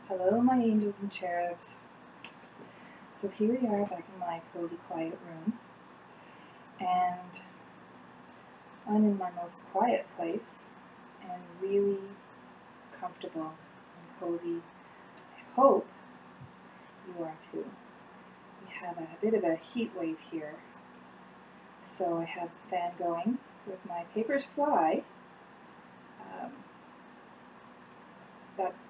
Hello, my angels and cherubs. So here we are back in my cozy, quiet room, and I'm in my most quiet place and really comfortable and cozy. I hope you are too. We have a bit of a heat wave here, so I have the fan going. So if my papers fly,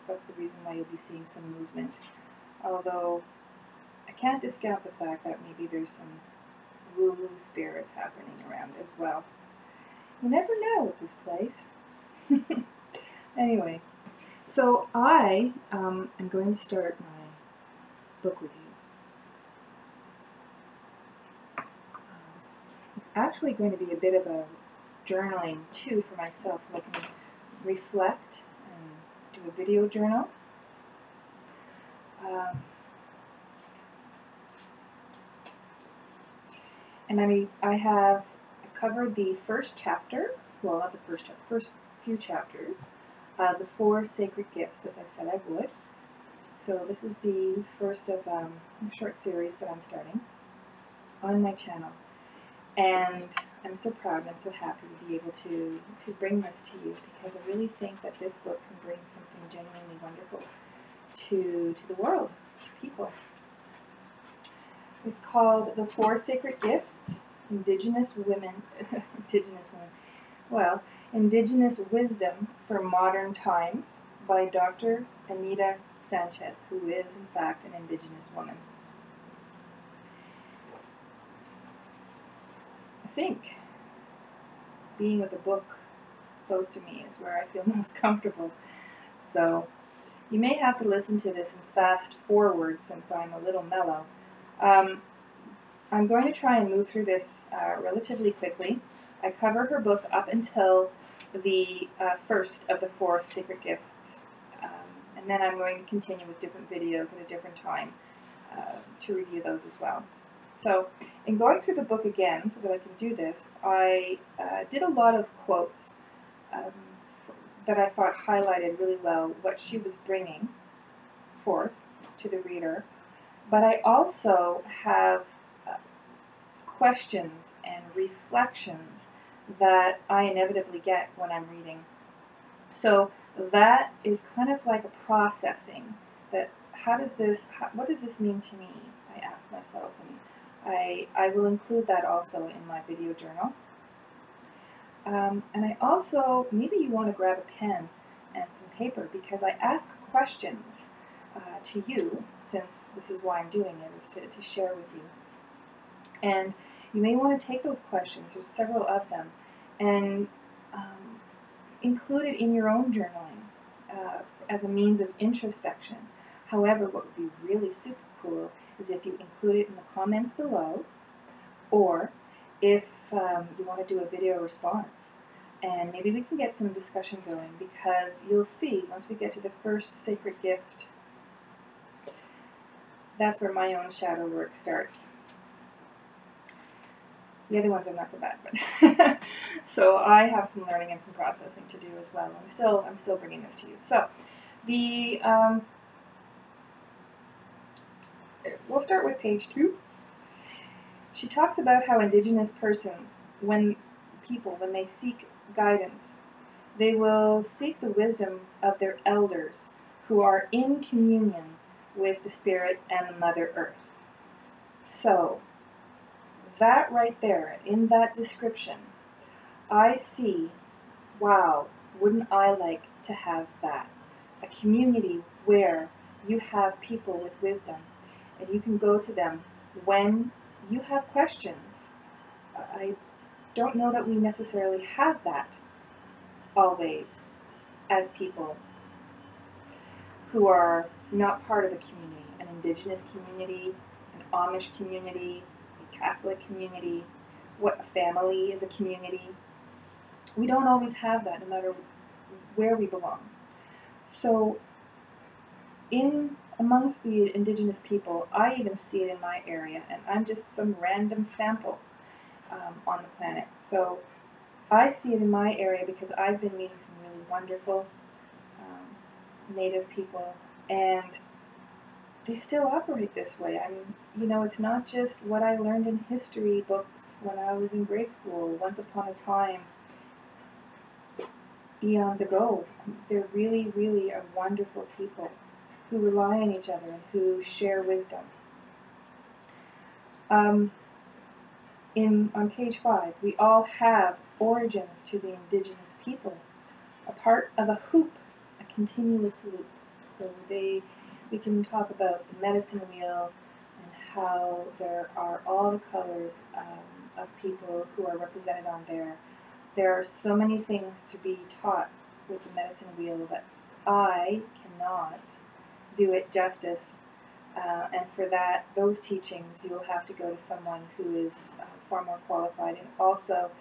that's the reason why you'll be seeing some movement. Although I can't discount the fact that maybe there's some woo-woo spirits happening around as well. You never know with this place. Anyway, so I am going to start my book review. It's actually going to be a bit of a journaling too for myself, so I can reflect and do a video journal. And I covered the first chapter, well, not the first chapter, the first few chapters, the 4 sacred gifts, as I said I would. So this is the first of a short series that I'm starting on my channel. And I'm so proud and I'm so happy to be able to bring this to you, because I really think that this book can bring something genuinely wonderful to the world, to people. It's called The 4 Sacred Gifts, Indigenous Wisdom for Modern Times by Dr. Anita Sanchez, who is, in fact, an Indigenous woman. I think being with a book close to me is where I feel most comfortable. So you may have to listen to this in fast forward since I'm a little mellow. I'm going to try and move through this relatively quickly. I cover her book up until the first of the 4 sacred gifts. And then I'm going to continue with different videos at a different time to review those as well. So in going through the book again, so that I can do this, I did a lot of quotes that I thought highlighted really well what she was bringing forth to the reader. But I also have questions and reflections that I inevitably get when I'm reading. So that is kind of like a processing. That what does this mean to me? I ask myself, and I will include that also in my video journal. And I also, maybe you want to grab a pen and some paper, because I ask questions to you, since this is why I'm doing it, is to share with you. And you may want to take those questions, there's several of them, and include it in your own journaling as a means of introspection. However, what would be really super cool is if you include it in the comments below, or if you want to do a video response. And maybe we can get some discussion going, because you'll see, once we get to the first sacred gift, that's where my own shadow work starts. The other ones are not so bad, but so I have some learning and some processing to do as well. I'm still bringing this to you. So we'll start with page 2. She talks about how Indigenous persons, when they seek guidance, they will seek the wisdom of their elders who are in communion with the Spirit and the Mother Earth. So that right there, in that description, I see, wow, wouldn't I like to have that? A community where you have people with wisdom, and you can go to them when you have questions. I don't know that we necessarily have that always as people who are not part of a community, an Indigenous community, an Amish community, a Catholic community, what a family is a community. We don't always have that, no matter where we belong. So amongst the Indigenous people, I even see it in my area, and I'm just some random sample on the planet. So I see it in my area because I've been meeting some really wonderful Native people And they still operate this way. It's not just what I learned in history books when I was in grade school, once upon a time, eons ago. They're really, really a wonderful people who rely on each other and who share wisdom. On page 5, we all have origins to the indigenous people, a part of a hoop, a continuous loop. So we can talk about the medicine wheel and how there are all the colors of people who are represented on there. There are so many things to be taught with the medicine wheel that I cannot do it justice. And for those teachings, you'll have to go to someone who is far more qualified. And also,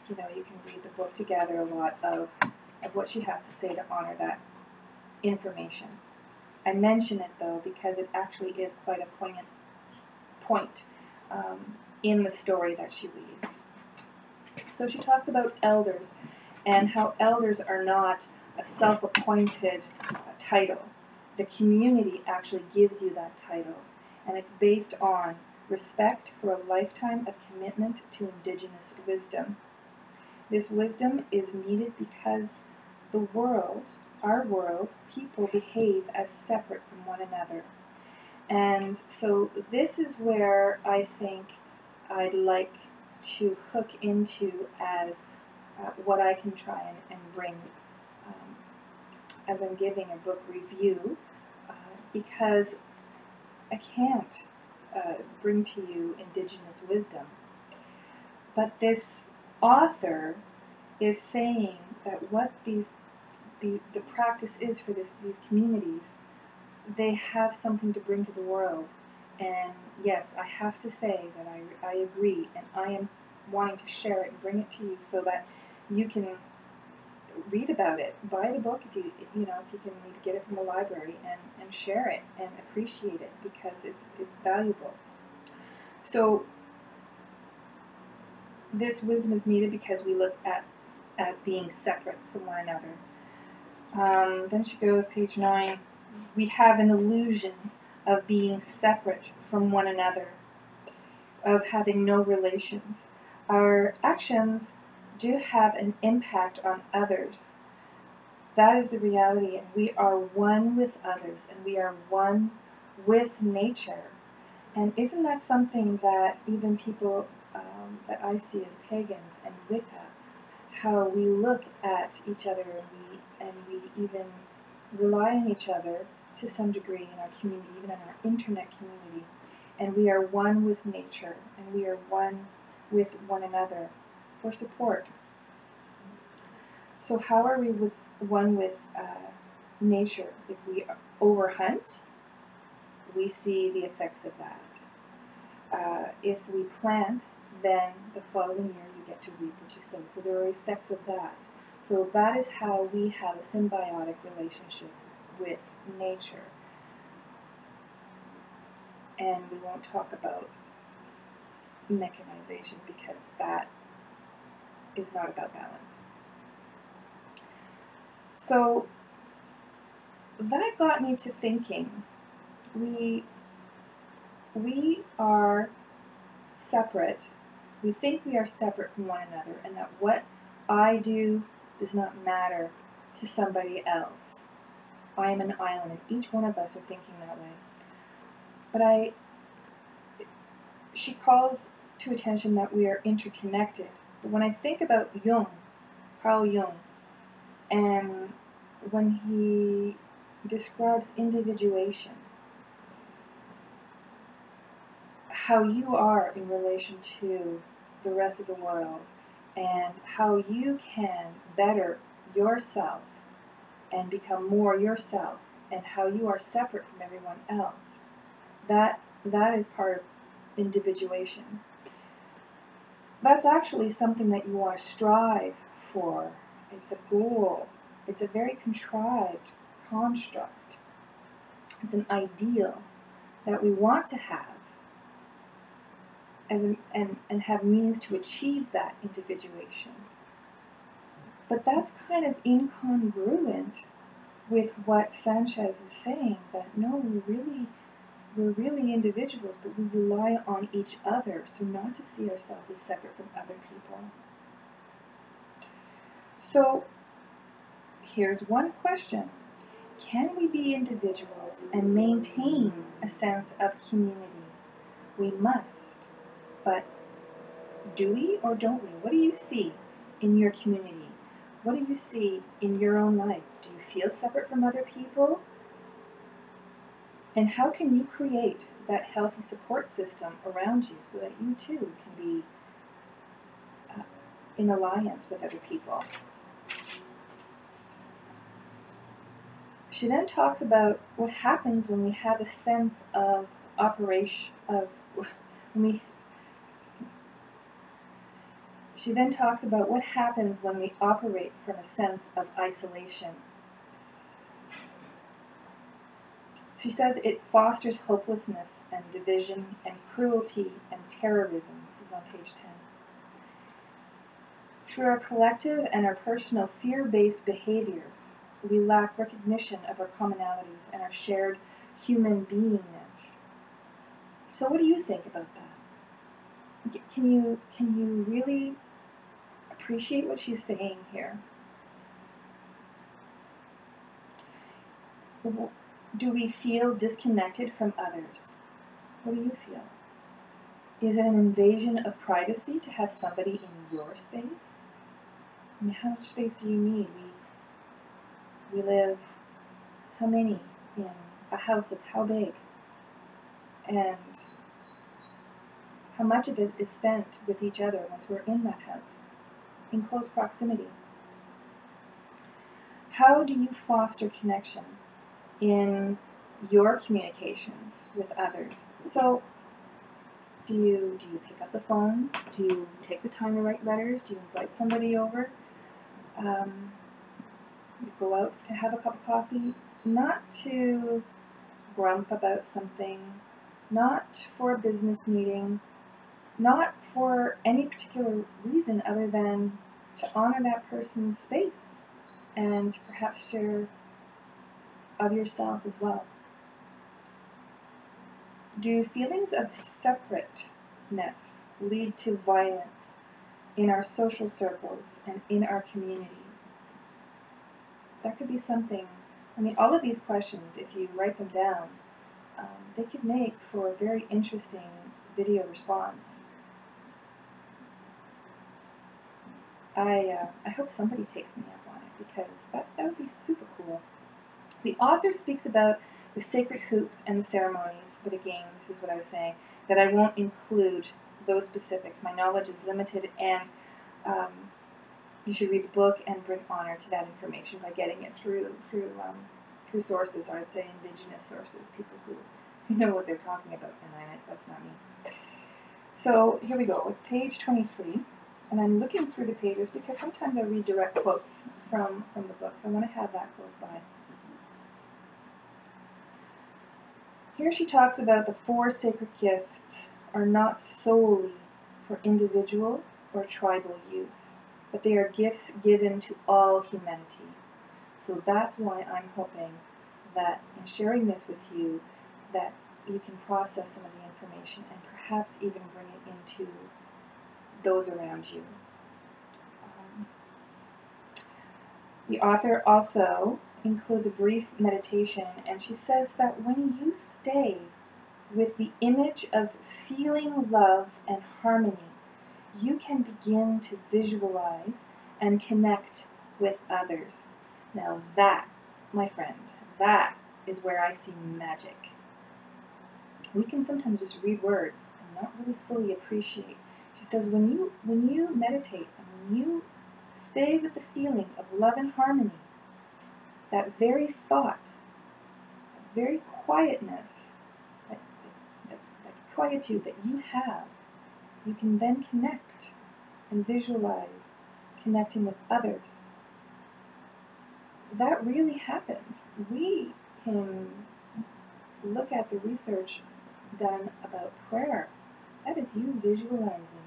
you can read the book to gather a lot of what she has to say to honor that information. I mention it, though, because it actually is quite a poignant point in the story that she weaves. So she talks about elders and how elders are not a self-appointed title. The community actually gives you that title, and it's based on respect for a lifetime of commitment to indigenous wisdom. This wisdom is needed because the world, our world, people behave as separate from one another. And so this is where I think I'd like to hook into as what I can try and bring as I'm giving a book review, because I can't bring to you indigenous wisdom. But this author is saying that what the practice is for these communities, they have something to bring to the world. And yes, I have to say that I agree, and I am wanting to share it and bring it to you so that you can read about it, buy the book if you can maybe get it from the library, and share it and appreciate it, because it's valuable. So this wisdom is needed because we look at being separate from one another. Then she goes, page 9, we have an illusion of being separate from one another, of having no relations. Our actions do have an impact on others. That is the reality, and we are one with others, and we are one with nature. And isn't that something that even people that I see as pagans and Wicca, how we look at each other and we even rely on each other to some degree in our community, even in our internet community, and we are one with nature, and we are one with one another for support. So how are we one with nature? If we overhunt, we see the effects of that. If we plant, then the following year you get to reap what you sow. So there are effects of that. So that is how we have a symbiotic relationship with nature. And we won't talk about mechanization because that is not about balance. So that got me to thinking, we are separate. We think we are separate from one another, and that what I do does not matter to somebody else. I am an island, and each one of us are thinking that way. But she calls to attention that we are interconnected. But when I think about Jung, Carl Jung, and when he describes individuation, how you are in relation to the rest of the world, and how you can better yourself and become more yourself, and how you are separate from everyone else, that is part of individuation. That's actually something that you want to strive for. It's a goal. It's a very contrived construct. It's an ideal that we want to have and have means to achieve that individuation. But that's kind of incongruent with what Sanchez is saying, that no, we're really individuals, but we rely on each other, so not to see ourselves as separate from other people. So here's one question. Can we be individuals and maintain a sense of community? We must, but do we or don't we? What do you see in your community? What do you see in your own life? Do you feel separate from other people? And how can you create that healthy support system around you so that you too can be in alliance with other people? She then talks about what happens when we have a sense of She then talks about what happens when we operate from a sense of isolation. She says it fosters hopelessness and division and cruelty and terrorism. This is on page 10. Through our collective and our personal fear-based behaviors, we lack recognition of our commonalities and our shared human beingness. So what do you think about that? Can you really appreciate what she's saying here? Do we feel disconnected from others? What do you feel? Is it an invasion of privacy to have somebody in your space? I mean, how much space do you need? We live, how many in a house of how big? And how much of it is spent with each other once we're in that house, in close proximity? How do you foster connection in your communications with others? So, do you pick up the phone? Do you take the time to write letters? Do you invite somebody over? You go out to have a cup of coffee, not to grump about something, not for a business meeting, not for any particular reason other than to honor that person's space and perhaps share of yourself as well. Do feelings of separateness lead to violence in our social circles and in our communities? That could be something. I mean, all of these questions, if you write them down, they could make for a very interesting video response. I hope somebody takes me up on it, because that would be super cool. The author speaks about the sacred hoop and the ceremonies, but again, this is what I was saying, that I won't include those specifics. My knowledge is limited, and you should read the book and bring honor to that information by getting it through sources. I would say Indigenous sources, people who know what they're talking about, and that's not me. So here we go with page 23, and I'm looking through the pages because sometimes I read direct quotes from the book, so I want to have that close by. Here she talks about the 4 sacred gifts are not solely for individual or tribal use, but they are gifts given to all humanity. So that's why I'm hoping that in sharing this with you, that you can process some of the information and perhaps even bring it into those around you. The author also includes a brief meditation, and she says that when you stay with the image of feeling love and harmony, you can begin to visualize and connect with others. Now that, my friend, that is where I see magic. We can sometimes just read words and not really fully appreciate. She says when you meditate and when you stay with the feeling of love and harmony, that very thought, that very quietness, that quietude that you have, you can then connect and visualize connecting with others. That really happens. We can look at the research done about prayer. That is you visualizing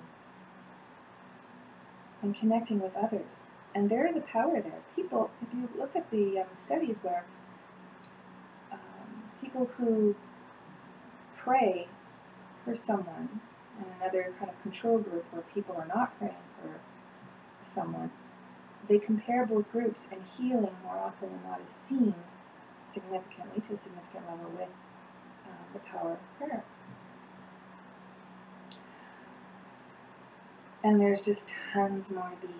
and connecting with others. And there is a power there. People, if you look at the studies where people who pray for someone and another kind of control group where people are not praying for someone, they compare both groups, and healing more often than not is seen significantly, to a significant level, with the power of prayer. And there's just tons more to be.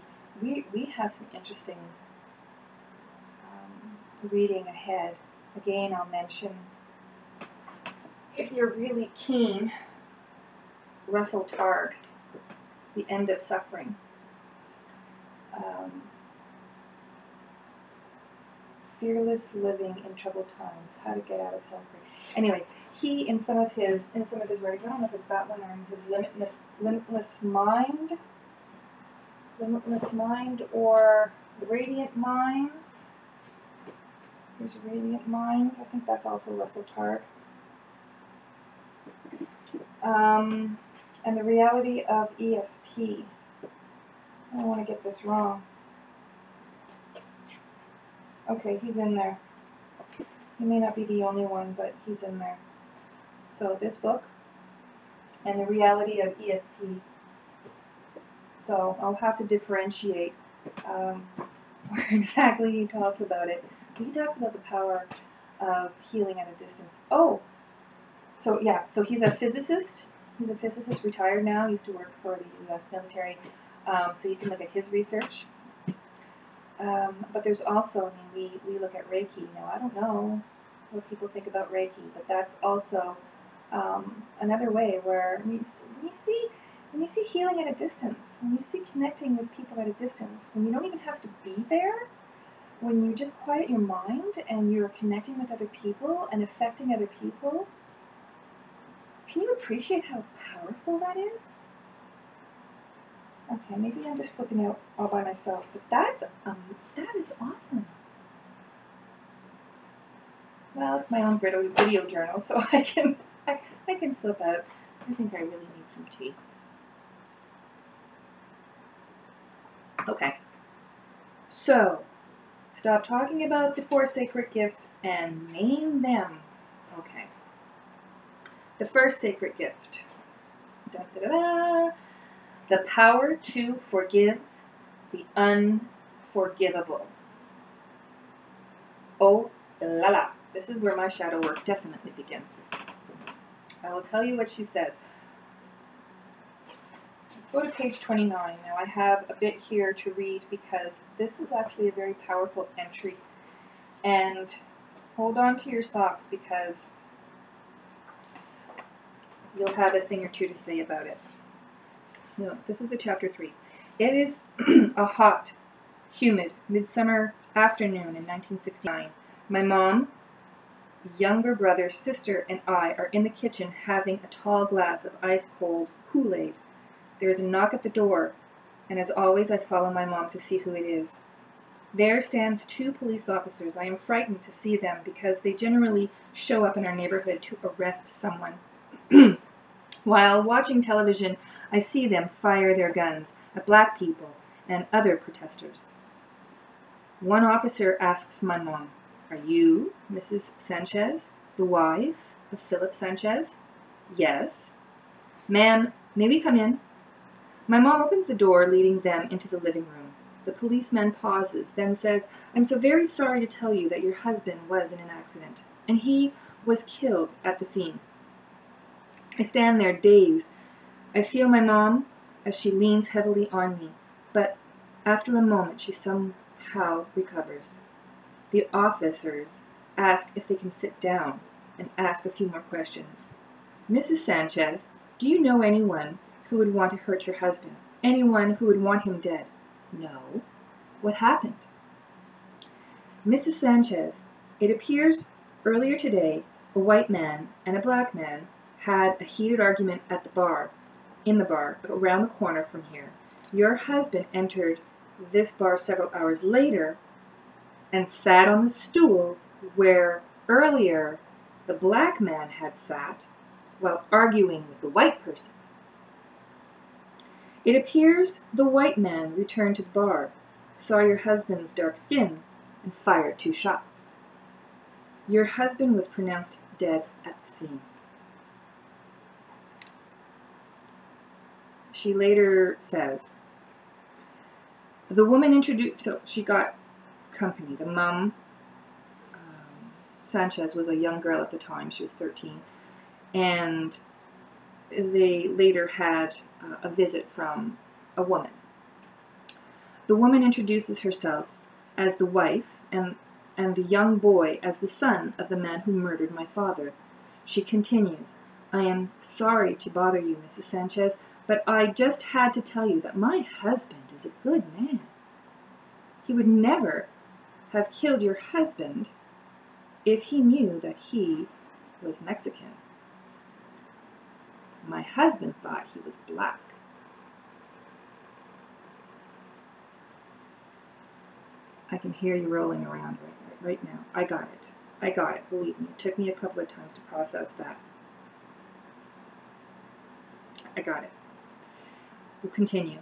We have some interesting reading ahead. Again, I'll mention, if you're really keen, Russell Targ, The End of Suffering. Fearless Living in Troubled Times, How to Get Out of Hell Free. Anyways, he, in some of his writings, I don't know if it's that one or in his Limitless Mind, or Radiant Minds. Here's Radiant Minds. I think that's also Russell Targ. And the Reality of ESP. I don't want to get this wrong. Okay, he's in there. He may not be the only one, but he's in there. So this book, and the Reality of ESP. So I'll have to differentiate where exactly he talks about it. He talks about the power of healing at a distance. Oh, so yeah, so he's a physicist. He's a physicist, retired now. Used to work for the U.S. military. So you can look at his research. But there's also, I mean, we look at Reiki. Now, I don't know what people think about Reiki, but that's also another way where when you see healing at a distance, when you see connecting with people at a distance, when you don't even have to be there, when you just quiet your mind and you're connecting with other people and affecting other people, can you appreciate how powerful that is? Okay, maybe I'm just flipping out all by myself, but that is awesome. Well, it's my own video journal, so I can flip out. I think I really need some tea. Okay, so stop talking about the 4 sacred gifts and name them. Okay, the first sacred gift. Da, da, da, da. The power to forgive the unforgivable. Oh la la. This is where my shadow work definitely begins. I will tell you what she says. Let's go to page 29. Now I have a bit here to read because this is actually a very powerful entry. And hold on to your socks because you'll have a thing or two to say about it. No, this is the chapter 3. It is a hot, humid, midsummer afternoon in 1969. My mom, younger brother, sister, and I are in the kitchen having a tall glass of ice-cold Kool-Aid. There is a knock at the door, and as always I follow my mom to see who it is. There stands 2 police officers. I am frightened to see them because they generally show up in our neighborhood to arrest someone. While watching television, I see them fire their guns at black people and other protesters. One officer asks my mom, "Are you Mrs. Sanchez, the wife of Philip Sanchez?" "Yes." "Ma'am, may we come in?" My mom opens the door, leading them into the living room. The policeman pauses, then says, "I'm so very sorry to tell you that your husband was in an accident, and he was killed at the scene." I stand there dazed. I feel my mom as she leans heavily on me, but after a moment she somehow recovers. The officers ask if they can sit down and ask a few more questions. "Mrs. Sanchez, do you know anyone who would want to hurt your husband? Anyone who would want him dead?" "No." "What happened?" "Mrs. Sanchez, it appears earlier today a white man and a black man had a heated argument at the bar, around the corner from here. Your husband entered this bar several hours later and sat on the stool where earlier the black man had sat while arguing with the white person. It appears the white man returned to the bar. saw your husband's dark skin and fired 2 shots. Your husband was pronounced dead at the scene. She later says, the woman introduced, so she got company. The mom, Sanchez, was a young girl at the time. She was 13. And they later had a visit from a woman. The woman introduces herself as the wife and the young boy as the son of the man who murdered my father. She continues, I am sorry to bother you, Mrs. Sanchez, but I just had to tell you that my husband is a good man. He would never have killed your husband if he knew that he was Mexican. My husband thought he was black. I can hear you rolling around right now. I got it. I got it. Believe me. It took me a couple of times to process that. I got it. We'll continue.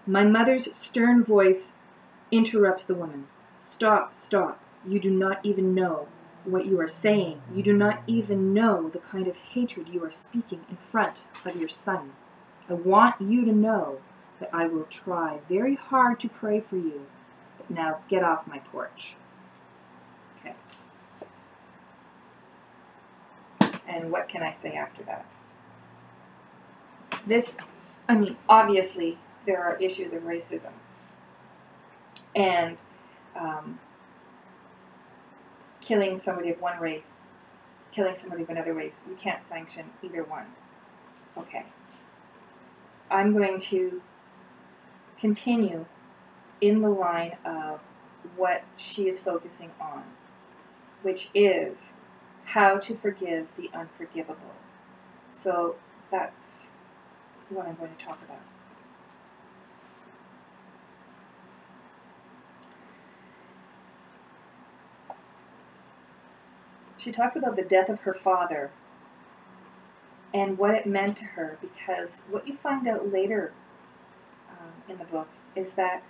My mother's stern voice interrupts the woman. Stop, stop. You do not even know what you are saying. You do not even know the kind of hatred you are speaking in front of your son. I want you to know that I will try very hard to pray for you. But now get off my porch. Okay. And what can I say after that? Obviously, there are issues of racism. And killing somebody of one race, killing somebody of another race, you can't sanction either one. Okay. I'm going to continue in the line of what she is focusing on, which is how to forgive the unforgivable. So that's what I'm going to talk about. She talks about the death of her father and what it meant to her, because what you find out later in the book is that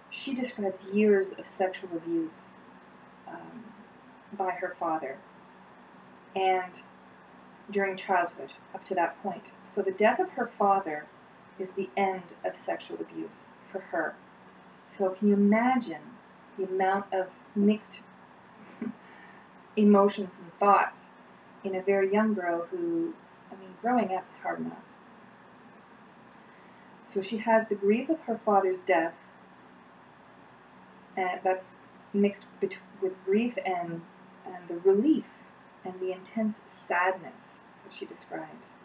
she describes years of sexual abuse by her father and during childhood up to that point. So the death of her father is the end of sexual abuse for her. So can you imagine the amount of mixed emotions and thoughts in a very young girl who, growing up is hard enough. So she has the grief of her father's death, and that's mixed with grief and the relief and the intense sadness that she describes.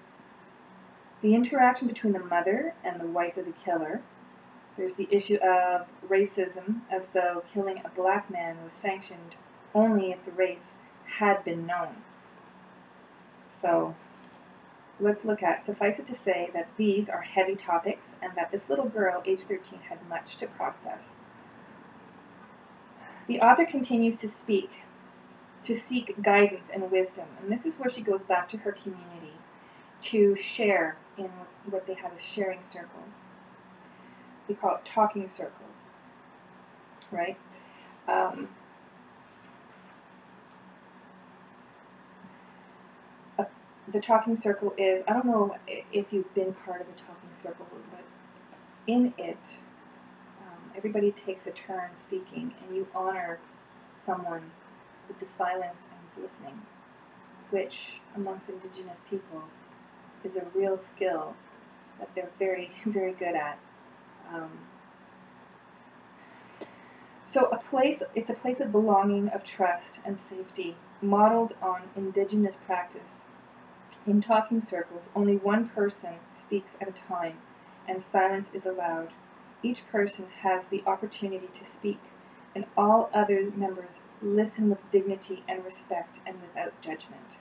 The interaction between the mother and the wife of the killer. There's the issue of racism, as though killing a black man was sanctioned only if the race had been known. So let's look at, suffice it to say that these are heavy topics and that this little girl, age 13, had much to process. The author continues to seek guidance and wisdom, and this is where she goes back to her community to share in what they have as sharing circles. We call it talking circles, right? The talking circle is, I don't know if you've been part of a talking circle, but in it, everybody takes a turn speaking, and you honor someone with the silence and listening, which amongst Indigenous people is a real skill that they're very, very good at. So it's a place of belonging, of trust and safety, modeled on Indigenous practice. In talking circles, only one person speaks at a time, and silence is allowed. Each person has the opportunity to speak, and all other members listen with dignity and respect and without judgment.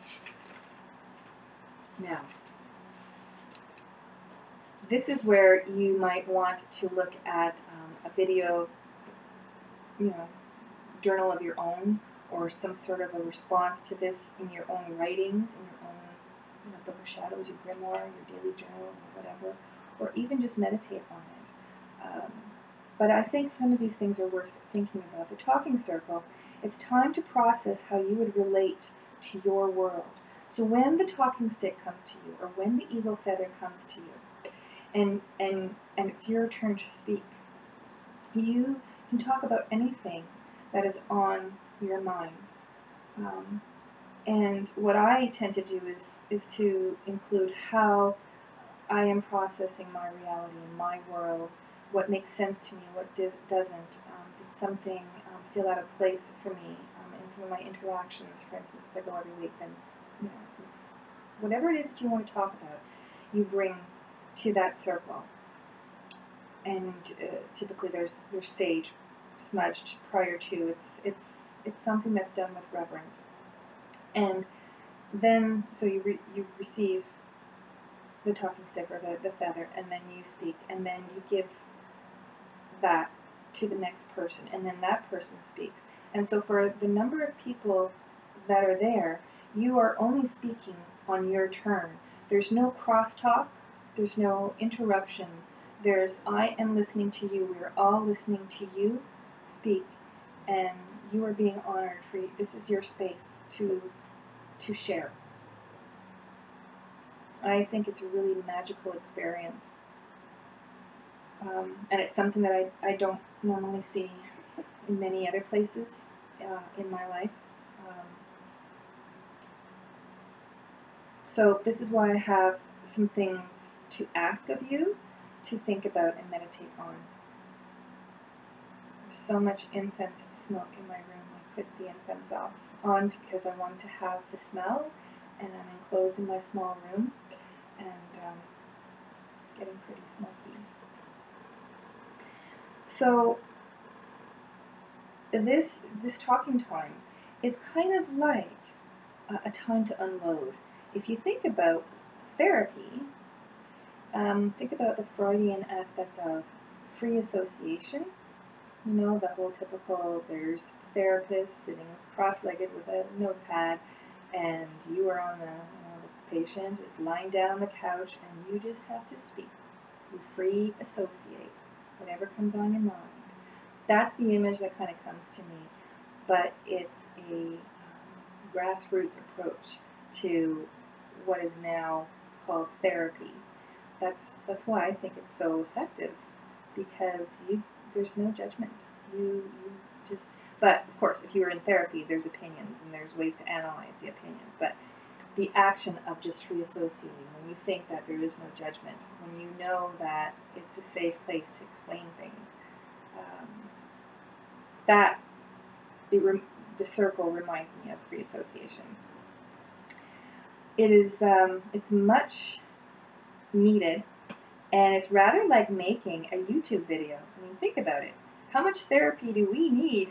Now, this is where you might want to look at a video, journal of your own, or some sort of a response to this in your own writings, in your own Book of Shadows, your grimoire, your daily journal, or whatever, or even just meditate on it. But I think some of these things are worth thinking about. The talking circle, it's time to process how you would relate to your world. So when the talking stick comes to you, or when the eagle feather comes to you, and it's your turn to speak, you can talk about anything that is on your mind. And what I tend to do is to include how I am processing my reality and my world, what makes sense to me, what doesn't. Did something feel out of place for me in some of my interactions? For instance, if I go every week, then since whatever it is that you want to talk about, you bring to that circle. And typically there's sage smudged prior to. It's something that's done with reverence. And then so you receive the talking stick or the feather, and then you speak, and then you give that to the next person, and then that person speaks. And so for the number of people that are there, you are only speaking on your turn. There's no crosstalk, there's no interruption. There's I am listening to you, we are all listening to you speak, and you are being honored for you. This is your space to share. I think it's a really magical experience. And it's something that I don't normally see in many other places in my life. So this is why I have some things to ask of you to think about and meditate on. There's so much incense and smoke in my room. I put the incense on because I wanted to have the smell, and I'm enclosed in my small room, and it's getting pretty smoky. So this talking time is kind of like a time to unload. If you think about therapy, think about the Freudian aspect of free association. You know, the whole typical, there's the therapist sitting cross-legged with a notepad, and you are on the patient is lying down on the couch, and you just have to speak. You free associate whatever comes on your mind. That's the image that kind of comes to me, but it's a grassroots approach to what is now called therapy. That's why I think it's so effective, because there's no judgment. You just, but of course, if you were in therapy, there's opinions and there's ways to analyze the opinions. But the action of just free associating, when you think that there is no judgment, when you know that it's a safe place to explain things, the circle reminds me of free association. It is, it's much needed, and it's rather like making a YouTube video. I mean, think about it. How much therapy do we need?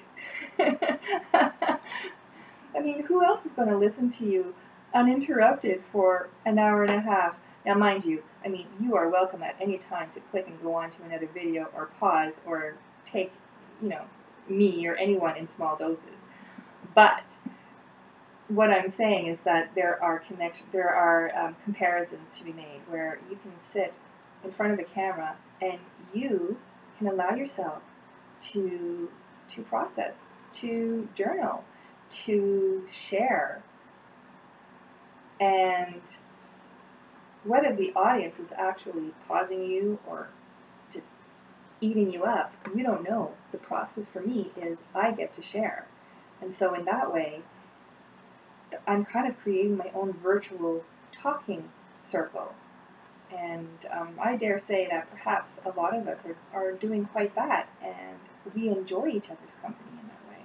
I mean, who else is going to listen to you uninterrupted for an hour and a half? Now, mind you, I mean, you are welcome at any time to click and go on to another video, or pause, or take, me or anyone in small doses. But what I'm saying is that there are comparisons to be made where you can sit in front of a camera and you can allow yourself to process, to journal, to share. And whether the audience is actually pausing you or just eating you up, you don't know. The process for me is I get to share. And so in that way, I'm kind of creating my own virtual talking circle. And I dare say that perhaps a lot of us are doing quite that, and we enjoy each other's company in that way.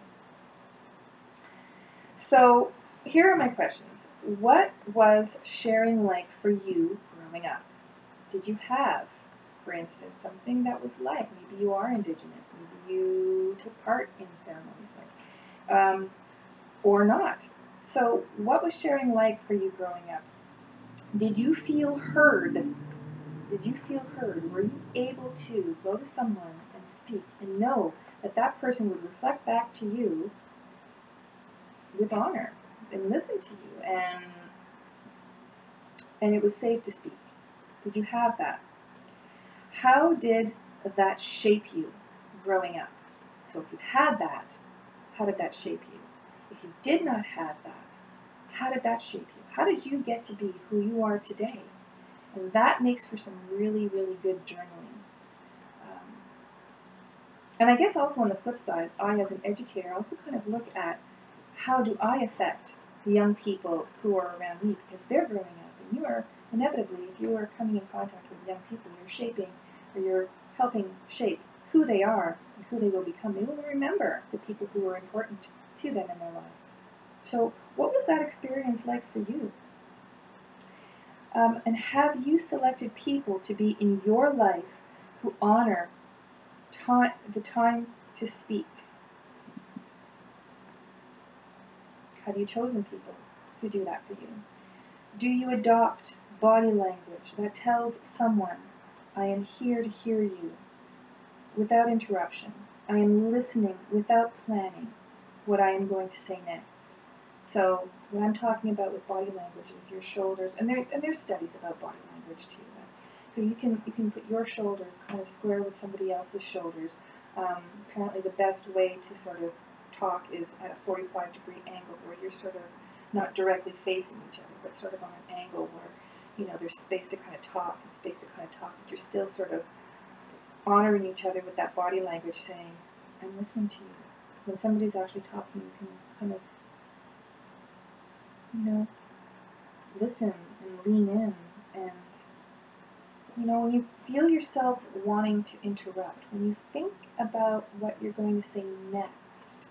So here are my questions. What was sharing like for you growing up? Did you have, for instance, something that was like, maybe you are Indigenous, maybe you took part in ceremonies like, or not. So what was sharing like for you growing up? Did you feel heard? Did you feel heard? Were you able to go to someone and speak and know that that person would reflect back to you with honor and listen to you, and it was safe to speak? Did you have that? How did that shape you? growing up. So if you had that, how did that shape you? If you did not have that, how did that shape you? How did you get to be who you are today? And that makes for some really, really good journaling. And I guess also on the flip side, I as an educator also kind of look at how do I affect the young people who are around me, because they're growing up, and you are inevitably, if you are coming in contact with young people, you're shaping, or you're helping shape who they are and who they will become. They will remember the people who were important to them in their lives. So what was that experience like for you? And have you selected people to be in your life who honor the time to speak? Have you chosen people who do that for you? Do you adopt body language that tells someone, I am here to hear you, without interruption? I am listening without planning what I am going to say next. So what I'm talking about with body language is your shoulders, and there's studies about body language too. So you can put your shoulders kind of square with somebody else's shoulders. Apparently the best way to sort of talk is at a 45-degree angle, where you're sort of not directly facing each other, but sort of on an angle where, there's space to kind of talk and space to kind of talk, but you're still sort of honoring each other with that body language, saying, I'm listening to you. When somebody's actually talking, you can kind of, listen and lean in, and when you feel yourself wanting to interrupt, when you think about what you're going to say next,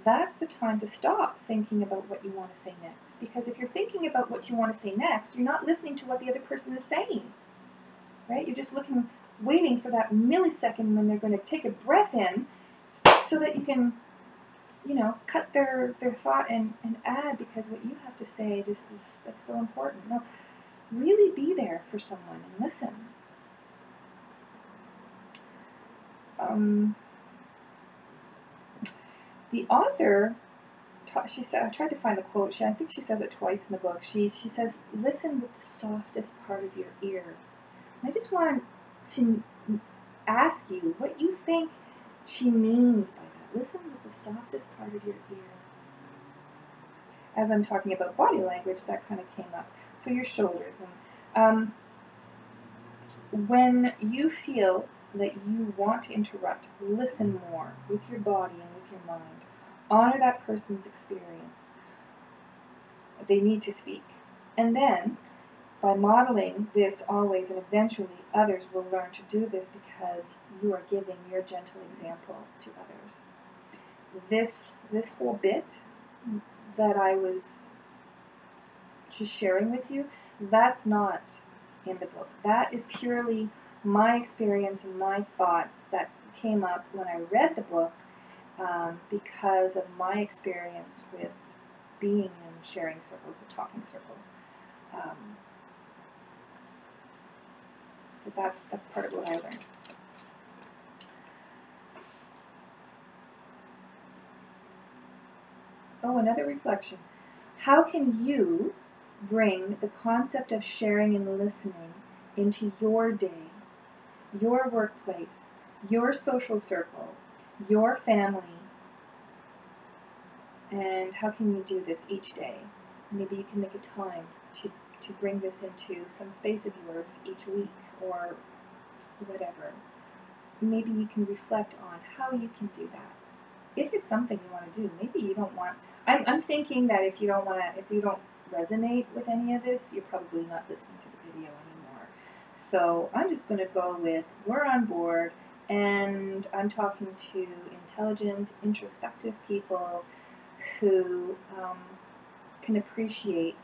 that's the time to stop thinking about what you want to say next. Because if you're thinking about what you want to say next, you're not listening to what the other person is saying, right? You're just waiting for that millisecond when they're going to take a breath in, so that you can, cut their thought and add, because what you have to say just is so important. No, really be there for someone and listen. The author, she said, I tried to find the quote. I think she says it twice in the book. She says, listen with the softest part of your ear. And I just wanted to ask you what you think she means by that. Listen with the softest part of your ear. As I'm talking about body language, that kind of came up. So your shoulders. And when you feel that you want to interrupt, listen more with your body and with your mind. Honor that person's experience. They need to speak. And then, by modeling this always, and eventually others will learn to do this, because you are giving your gentle example to others. This whole bit that I was just sharing with you, that's not in the book. That is purely my experience and my thoughts that came up when I read the book, because of my experience with being in sharing circles and talking circles. So that's part of what I learned. Oh, another reflection. How can you bring the concept of sharing and listening into your day, your workplace, your social circle, your family, and how can you do this each day? Maybe you can make a time to bring this into some space of yours each week, or whatever. Maybe you can reflect on how you can do that. If it's something you want to do, maybe you don't want. I'm thinking that if you don't resonate with any of this, you're probably not listening to the video anymore. So I'm just going to go with, we're on board, and I'm talking to intelligent, introspective people who can appreciate,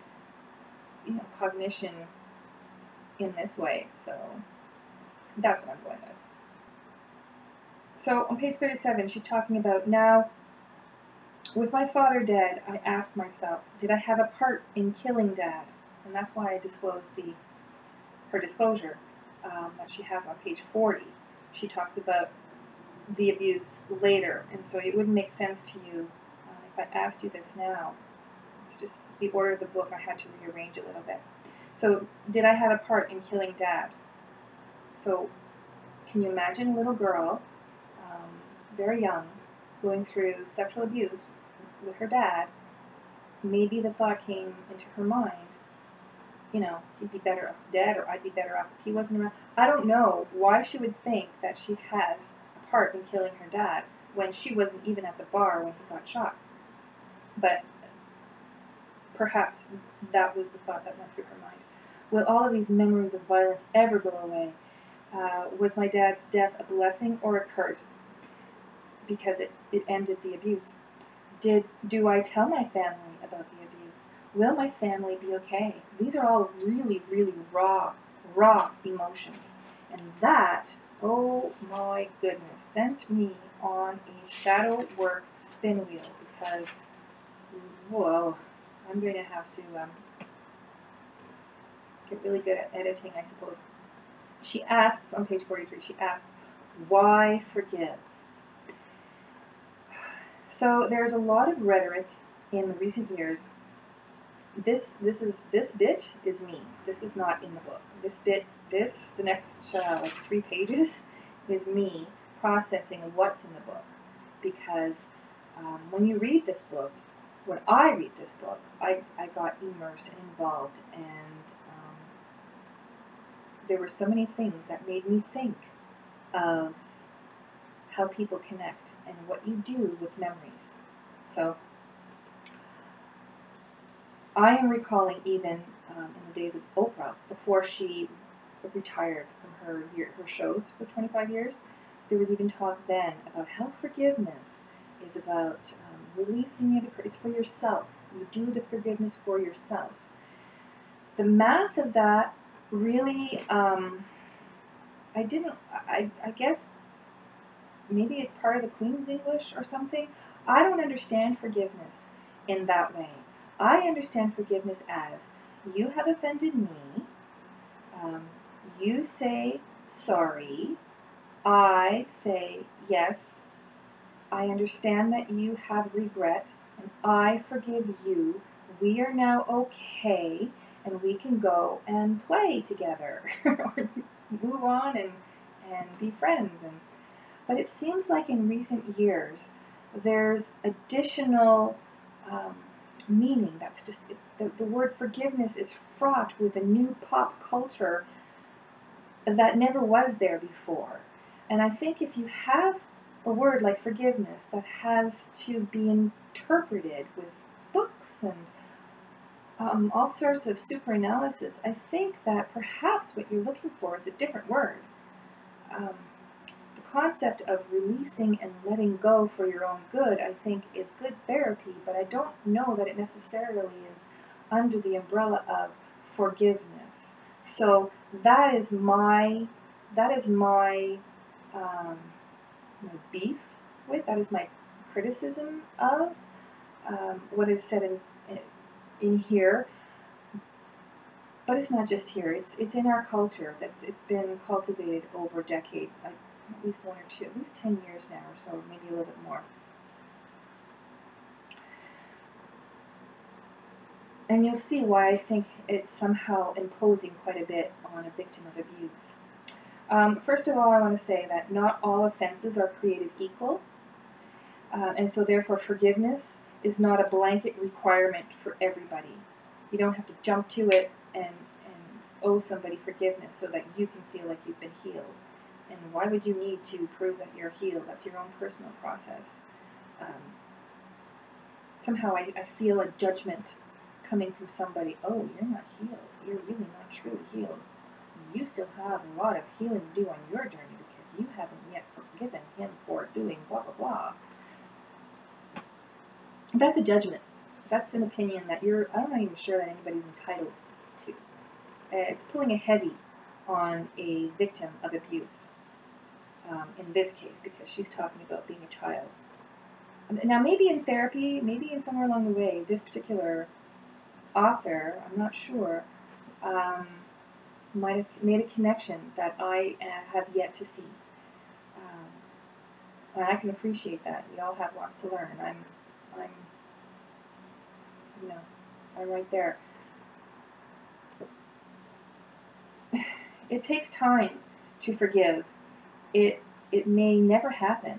cognition in this way. So that's what I'm going with. So on page 37, she's talking about, now, with my father dead, I asked myself, did I have a part in killing Dad? And that's why I disclosed her disclosure that she has on page 40. She talks about the abuse later, and so it wouldn't make sense to you if I asked you this now. It's just the order of the book. I had to rearrange it a little bit. So, did I have a part in killing Dad? So, can you imagine a little girl very young, going through sexual abuse with her dad, maybe the thought came into her mind, you know, he'd be better off dead, or I'd be better off if he wasn't around. I don't know why she would think that she has a part in killing her dad when she wasn't even at the bar when he got shot. But perhaps that was the thought that went through her mind. Will all of these memories of violence ever go away? Was my dad's death a blessing or a curse? Because it ended the abuse. Do I tell my family about the abuse? Will my family be okay? These are all really, really raw emotions. And that, oh my goodness, sent me on a shadow work spin wheel because, whoa, I'm going to have to get really good at editing, I suppose. She asks, on page 43, she asks, why forgive? So there's a lot of rhetoric in the recent years. This bit is me. This is not in the book. The next like 3 pages is me processing what's in the book. Because when you read this book, when I read this book, I got immersed and involved, and there were so many things that made me think of how people connect and what you do with memories. So I am recalling even in the days of Oprah, before she retired from her shows for 25 years, there was even talk then about how forgiveness is about releasing it. It's for yourself. You do the forgiveness for yourself. The math of that really, I guess maybe it's part of the Queen's English or something. I don't understand forgiveness in that way. I understand forgiveness as, you have offended me, you say sorry, I say yes, I understand that you have regret, and I forgive you, we are now okay, and we can go and play together, or move on and be friends. But it seems like in recent years, there's additional meaning. That's just, the word forgiveness is fraught with a new pop culture that never was there before. And I think if you have a word like forgiveness that has to be interpreted with books and all sorts of super analysis, I think that perhaps what you're looking for is a different word. The concept of releasing and letting go for your own good, I think, is good therapy, but I don't know that it necessarily is under the umbrella of forgiveness. So that is my beef with, that is my criticism of what is said in here. But it's not just here. It's in our culture. It's been cultivated over decades. At least 1 or 2, at least 10 years now or so, maybe a little bit more. And you'll see why I think it's somehow imposing quite a bit on a victim of abuse. First of all, I want to say that not all offenses are created equal, and so therefore forgiveness is not a blanket requirement for everybody. You don't have to jump to it and owe somebody forgiveness so that you can feel like you've been healed. And why would you need to prove that you're healed? That's your own personal process. Somehow I feel a judgment coming from somebody. Oh, you're not healed. You're really not truly healed. You still have a lot of healing to do on your journey because you haven't yet forgiven him for doing blah, blah, blah. That's a judgment. That's an opinion that I'm not even sure that anybody's entitled to. It's pulling a heavy on a victim of abuse. In this case, because she's talking about being a child. Now, maybe in therapy, maybe in somewhere along the way, this particular author, I'm not sure, might have made a connection that I have yet to see. And I can appreciate that. We all have lots to learn. I'm right there. It takes time to forgive. It may never happen,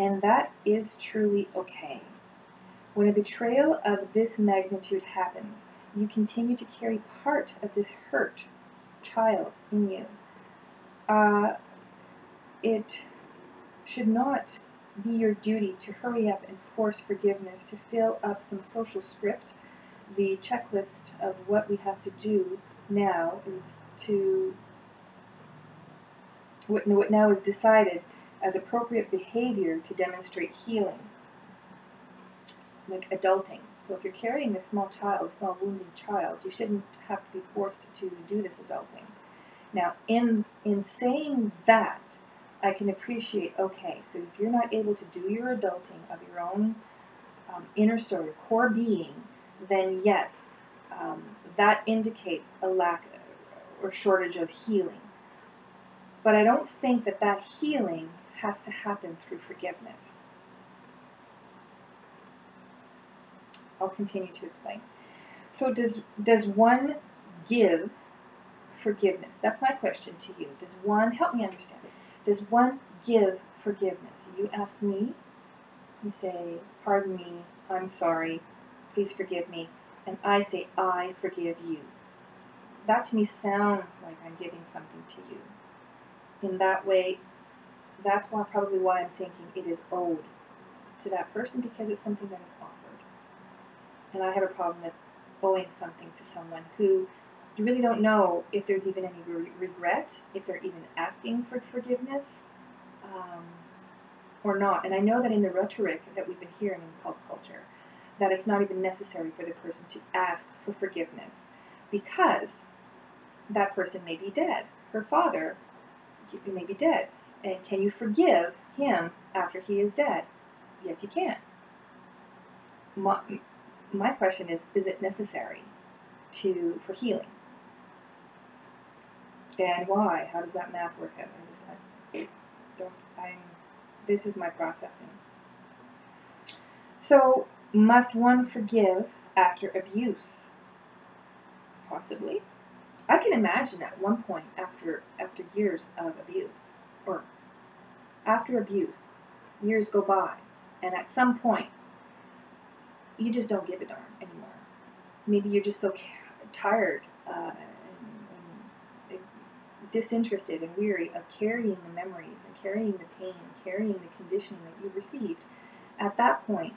and that is truly okay. When a betrayal of this magnitude happens, you continue to carry part of this hurt child in you. It should not be your duty to hurry up and force forgiveness, to fill up some social script. The checklist of what we have to do now is what now is decided as appropriate behavior to demonstrate healing, like adulting. So if you're carrying a small child, a small wounded child, you shouldn't have to be forced to do this adulting. Now, in saying that, I can appreciate, okay, so if you're not able to do your adulting of your own inner story, core being, then yes, that indicates a lack or shortage of healing. But I don't think that that healing has to happen through forgiveness. I'll continue to explain. So does one give forgiveness? That's my question to you. Does one, help me understand it, does one give forgiveness? You ask me, you say, pardon me, I'm sorry, please forgive me, and I say, I forgive you. That to me sounds like I'm giving something to you. In that way, that's probably why I'm thinking it is owed to that person, because it's something that is offered. And I have a problem with owing something to someone who you really don't know if there's even any regret, if they're even asking for forgiveness, or not. And I know that in the rhetoric that we've been hearing in pop culture, that it's not even necessary for the person to ask for forgiveness, because that person may be dead. Her father may be dead. And can you forgive him after he is dead? Yes, you can. My question is it necessary for healing? And why? How does that math work out? This is my processing. So, must one forgive after abuse? Possibly. I can imagine at one point after years of abuse, or after abuse, years go by, and at some point, you just don't give a darn anymore. Maybe you're just so tired and disinterested and weary of carrying the memories and carrying the pain and carrying the conditioning that you've received at that point,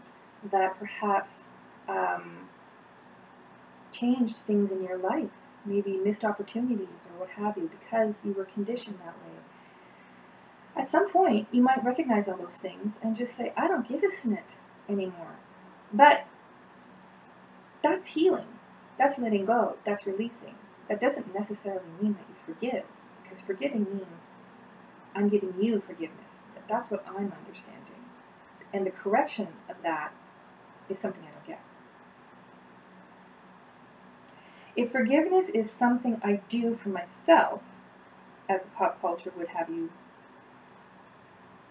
that perhaps changed things in your life, maybe missed opportunities or what have you, because you were conditioned that way. At some point, you might recognize all those things and just say, I don't give a snit anymore. But that's healing. That's letting go. That's releasing. That doesn't necessarily mean that you forgive, because forgiving means I'm giving you forgiveness. That's what I'm understanding. And the correction of that is something I don't get. If forgiveness is something I do for myself, as the pop culture would have you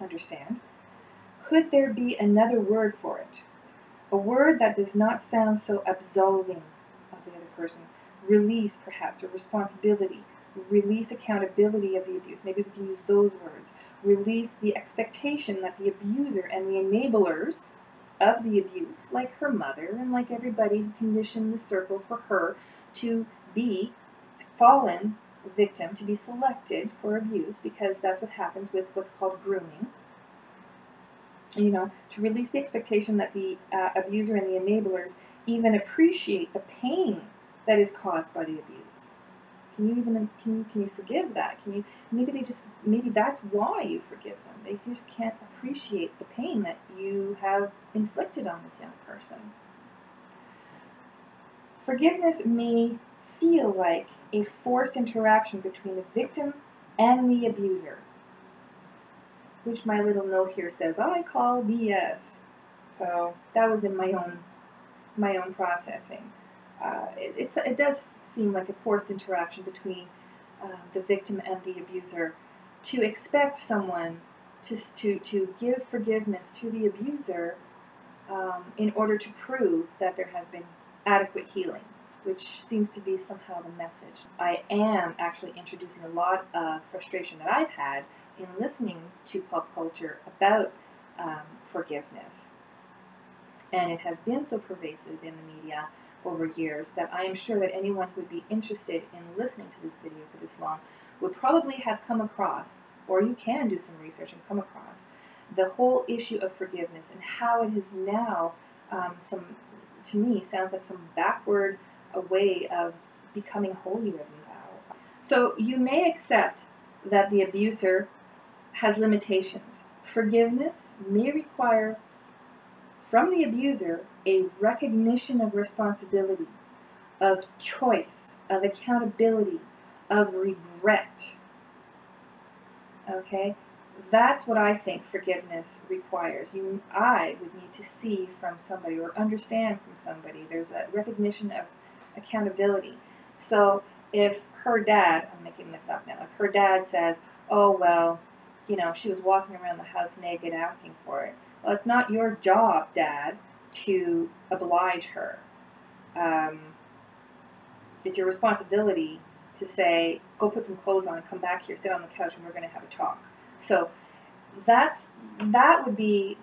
understand, could there be another word for it? A word that does not sound so absolving of the other person. Release, perhaps, or responsibility. Release accountability of the abuse. Maybe we can use those words. Release the expectation that the abuser and the enablers of the abuse, like her mother and like everybody who conditioned the circle for her to be fallen victim, to be selected for abuse, because that's what happens with what's called grooming. You know, to release the expectation that the abuser and the enablers even appreciate the pain that is caused by the abuse. Can you forgive that? Maybe that's why you forgive them. They just can't appreciate the pain that you have inflicted on this young person. Forgiveness may feel like a forced interaction between the victim and the abuser, which my little note here says I call BS. So that was in my own processing. It does seem like a forced interaction between the victim and the abuser. To expect someone to give forgiveness to the abuser in order to prove that there has been adequate healing, which seems to be somehow the message. I am actually introducing a lot of frustration that I've had in listening to pop culture about forgiveness. And it has been so pervasive in the media over years that I am sure that anyone who would be interested in listening to this video for this long would probably have come across, or you can do some research and come across, the whole issue of forgiveness and how it is now to me, sounds like some backward way of becoming holier than thou. So you may accept that the abuser has limitations. Forgiveness may require from the abuser a recognition of responsibility, of choice, of accountability, of regret. Okay? That's what I think forgiveness requires. I would need to see from somebody or understand from somebody. There's a recognition of accountability. So if her dad, I'm making this up now, if her dad says, oh, well, you know, she was walking around the house naked asking for it. Well, it's not your job, Dad, to oblige her. It's your responsibility to say, go put some clothes on and come back here, sit on the couch, and we're going to have a talk. So that would be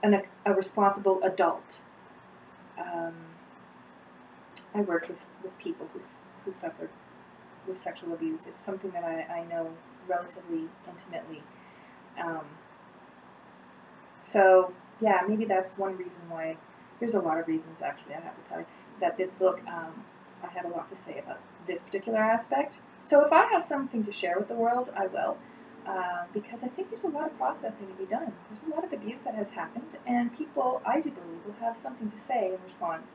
a responsible adult. I worked with people who suffered with sexual abuse. It's something that I know relatively intimately. So, yeah, maybe that's one reason why. There's a lot of reasons, actually, I have to tell you, that this book, I had a lot to say about this particular aspect. So if I have something to share with the world, I will, because I think there's a lot of processing to be done. There's a lot of abuse that has happened, and people, I do believe, will have something to say in response.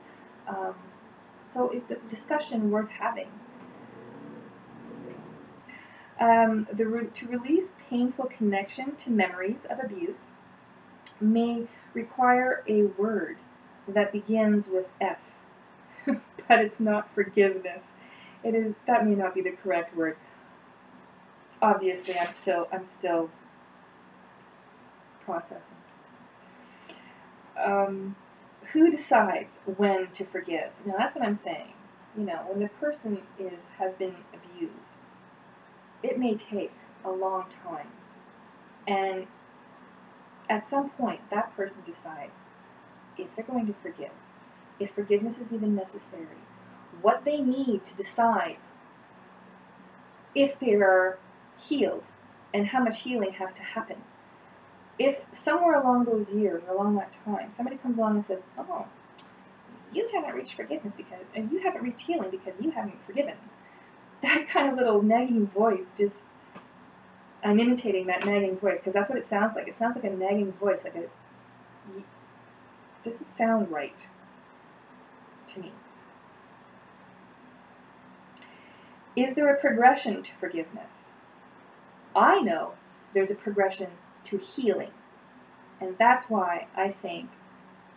So it's a discussion worth having. To release painful connection to memories of abuse may require a word that begins with F, but it's not forgiveness. That may not be the correct word. Obviously, I'm still processing. Who decides when to forgive? Now that's what I'm saying. You know, when the person has been abused, it may take a long time, and at some point that person decides if they're going to forgive, if forgiveness is even necessary, what they need to decide if they are healed and how much healing has to happen. If somewhere along those years, or along that time, somebody comes along and says, oh, you haven't reached forgiveness and you haven't reached healing because you haven't forgiven. That kind of little nagging voice, I'm imitating that nagging voice because that's what it sounds like. It sounds like a nagging voice, it doesn't sound right to me. Is there a progression to forgiveness? I know there's a progression to healing, and that's why I think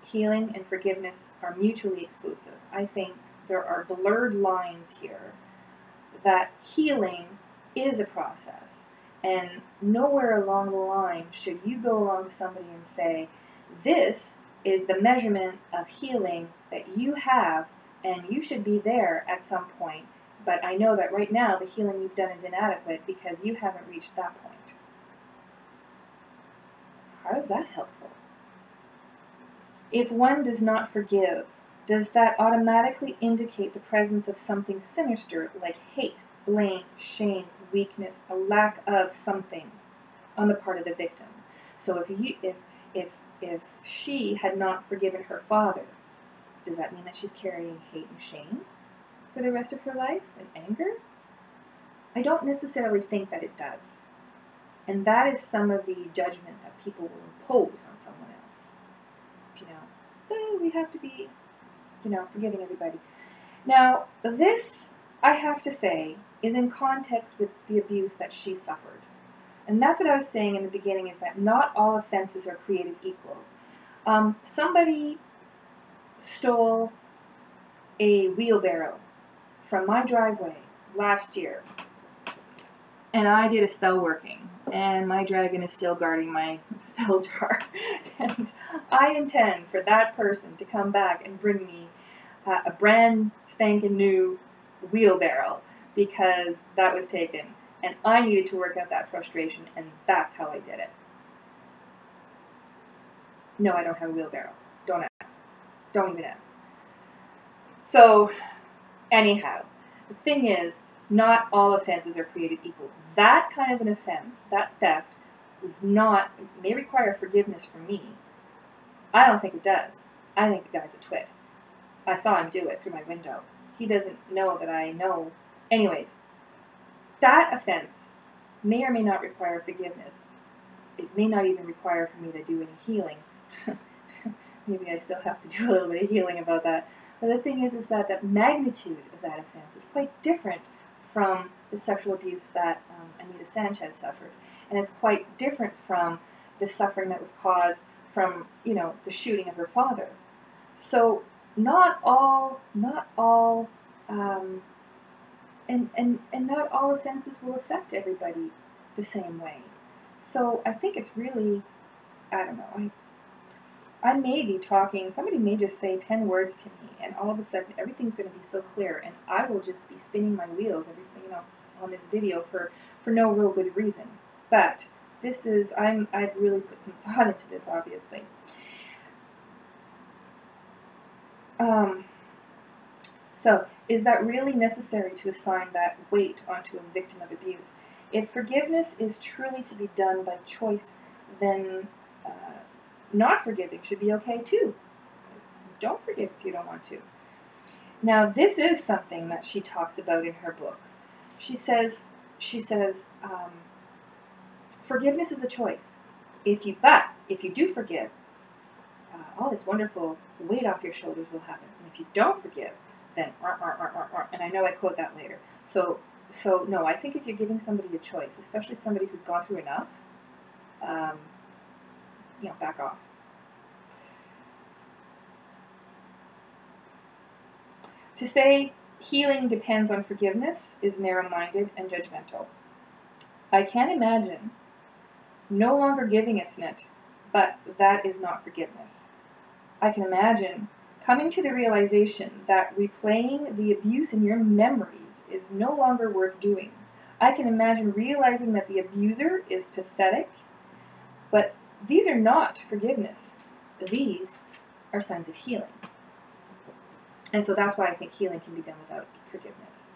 healing and forgiveness are mutually exclusive. I think there are blurred lines here, that healing is a process, and nowhere along the line should you go along to somebody and say, this is the measurement of healing that you have, and you should be there at some point, but I know that right now the healing you've done is inadequate because you haven't reached that point. How is that helpful? If one does not forgive, does that automatically indicate the presence of something sinister like hate, blame, shame, weakness, a lack of something on the part of the victim? So if she had not forgiven her father, does that mean that she's carrying hate and shame for the rest of her life and anger? I don't necessarily think that it does. And that is some of the judgment that people will impose on someone else. We have to be, forgiving everybody. Now, this, I have to say, is in context with the abuse that she suffered. And that's what I was saying in the beginning, is that not all offenses are created equal. Somebody stole a wheelbarrow from my driveway last year, and I did a spell working, and my dragon is still guarding my spell jar. And I intend for that person to come back and bring me a brand spanking new wheelbarrow because that was taken. And I needed to work out that frustration, and that's how I did it. No, I don't have a wheelbarrow. Don't ask. Don't even ask. So, anyhow, the thing is, not all offenses are created equal. That kind of an offense, that theft, may require forgiveness from me. I don't think it does. I think the guy's a twit. I saw him do it through my window. He doesn't know that I know. Anyways, that offense may or may not require forgiveness. It may not even require for me to do any healing. Maybe I still have to do a little bit of healing about that. But the thing is that the magnitude of that offense is quite different from the sexual abuse that Anita Sanchez suffered. And it's quite different from the suffering that was caused from, the shooting of her father. So not all offenses will affect everybody the same way. So I think it's really, I don't know, I may be talking, somebody may just say 10 words to me, and all of a sudden everything's going to be so clear, and I will just be spinning my wheels on this video for no real good reason. But this is, I've really put some thought into this, obviously. So, is that really necessary to assign that weight onto a victim of abuse? If forgiveness is truly to be done by choice, then not forgiving should be okay too. Don't forgive if you don't want to. Now, this is something that she talks about in her book. She says, forgiveness is a choice. If you do forgive, all this wonderful weight off your shoulders will happen. And if you don't forgive, then and I know I quote that later. So no, I think if you're giving somebody a choice, especially somebody who's gone through enough, back off. To say healing depends on forgiveness is narrow-minded and judgmental. I can imagine no longer giving a snit, but that is not forgiveness. I can imagine coming to the realization that replaying the abuse in your memories is no longer worth doing. I can imagine realizing that the abuser is pathetic, but these are not forgiveness. These are signs of healing. And so that's why I think healing can be done without forgiveness.